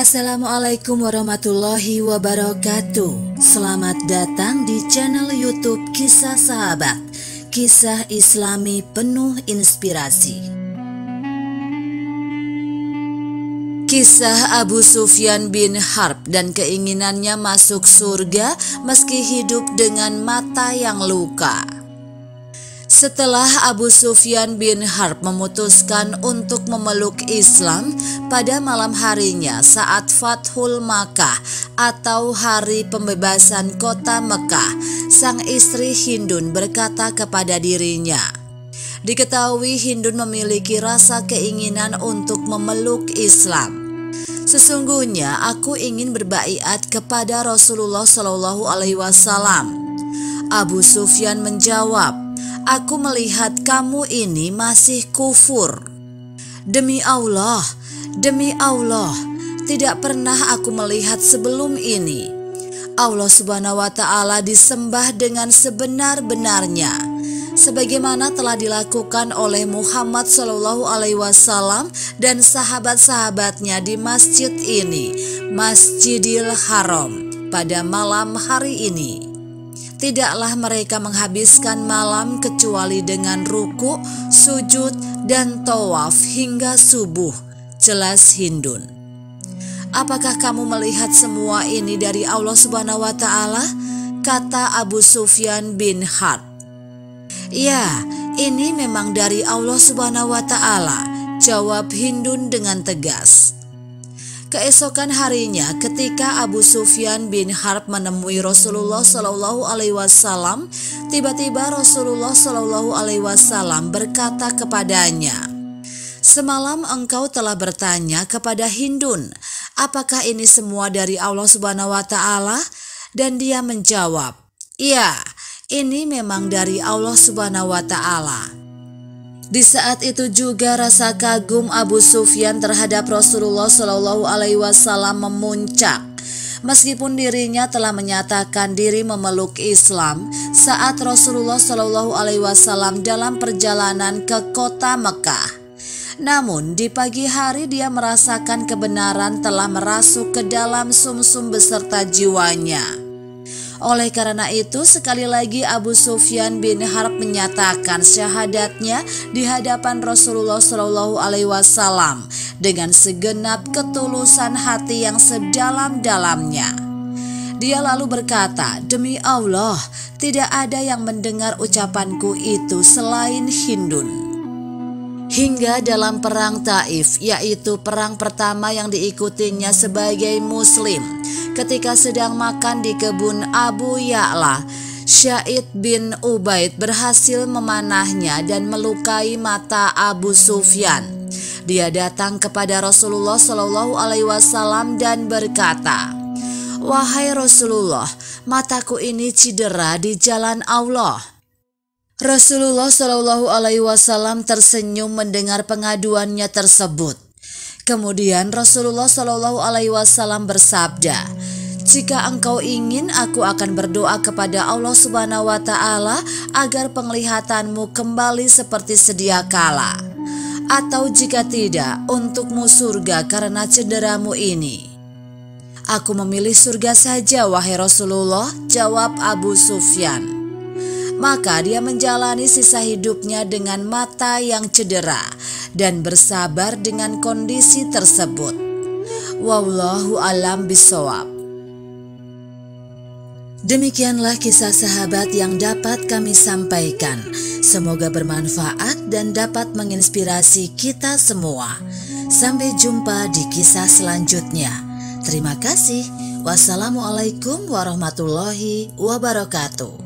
Assalamualaikum warahmatullahi wabarakatuh. Selamat datang di channel YouTube Kisah Sahabat, kisah Islami penuh inspirasi. Kisah Abu Sufyan bin Harb dan keinginannya masuk surga meski hidup dengan mata yang luka. Setelah Abu Sufyan bin Harb memutuskan untuk memeluk Islam pada malam harinya saat Fathul Makkah atau hari pembebasan kota Mekah, sang istri Hindun berkata kepada dirinya, diketahui Hindun memiliki rasa keinginan untuk memeluk Islam. Sesungguhnya aku ingin berbaiat kepada Rasulullah Shallallahu Alaihi Wasallam. Abu Sufyan menjawab, aku melihat kamu ini masih kufur. Demi Allah, tidak pernah aku melihat sebelum ini. Allah Subhanahu wa Ta'ala disembah dengan sebenar-benarnya, sebagaimana telah dilakukan oleh Muhammad Shallallahu Alaihi Wasallam dan sahabat-sahabatnya di masjid ini, Masjidil Haram, pada malam hari ini. Tidaklah mereka menghabiskan malam kecuali dengan ruku, sujud, dan tawaf hingga subuh, jelas Hindun. Apakah kamu melihat semua ini dari Allah Subhanahu wa Ta'ala? Kata Abu Sufyan bin Harb. Ya, ini memang dari Allah Subhanahu wa Ta'ala, jawab Hindun dengan tegas. Keesokan harinya ketika Abu Sufyan bin Harb menemui Rasulullah Shallallahu Alaihi Wasallam, tiba-tiba Rasulullah Shallallahu Alaihi Wasallam berkata kepadanya, semalam engkau telah bertanya kepada Hindun, apakah ini semua dari Allah Subhanahu wa Ta'ala? Dan dia menjawab, iya, ini memang dari Allah Subhanahu wa Ta'ala. Di saat itu juga rasa kagum Abu Sufyan terhadap Rasulullah Shallallahu Alaihi Wasallam memuncak. Meskipun dirinya telah menyatakan diri memeluk Islam saat Rasulullah Shallallahu Alaihi Wasallam dalam perjalanan ke kota Mekah, namun di pagi hari dia merasakan kebenaran telah merasuk ke dalam sumsum beserta jiwanya. Oleh karena itu, sekali lagi Abu Sufyan bin Harb menyatakan syahadatnya di hadapan Rasulullah Shallallahu Alaihi Wasallam dengan segenap ketulusan hati yang sedalam-dalamnya. Dia lalu berkata, demi Allah, tidak ada yang mendengar ucapanku itu selain Hindun. Hingga dalam perang Taif, yaitu perang pertama yang diikutinya sebagai muslim, ketika sedang makan di kebun Abu Ya'la, Sa'id bin Ubaid berhasil memanahnya dan melukai mata Abu Sufyan. Dia datang kepada Rasulullah Shallallahu Alaihi Wasallam dan berkata, wahai Rasulullah, mataku ini cedera di jalan Allah. Rasulullah Shallallahu Alaihi Wasallam tersenyum mendengar pengaduannya tersebut. Kemudian Rasulullah Shallallahu Alaihi Wasallam bersabda, jika engkau ingin, aku akan berdoa kepada Allah Subhanahu wa Ta'ala agar penglihatanmu kembali seperti sedia kala. Atau jika tidak, untukmu surga karena cederamu ini. Aku memilih surga saja, wahai Rasulullah, jawab Abu Sufyan. Maka dia menjalani sisa hidupnya dengan mata yang cedera dan bersabar dengan kondisi tersebut. Wallahu a'lam bishawab. Demikianlah kisah sahabat yang dapat kami sampaikan. Semoga bermanfaat dan dapat menginspirasi kita semua. Sampai jumpa di kisah selanjutnya. Terima kasih. Wassalamualaikum warahmatullahi wabarakatuh.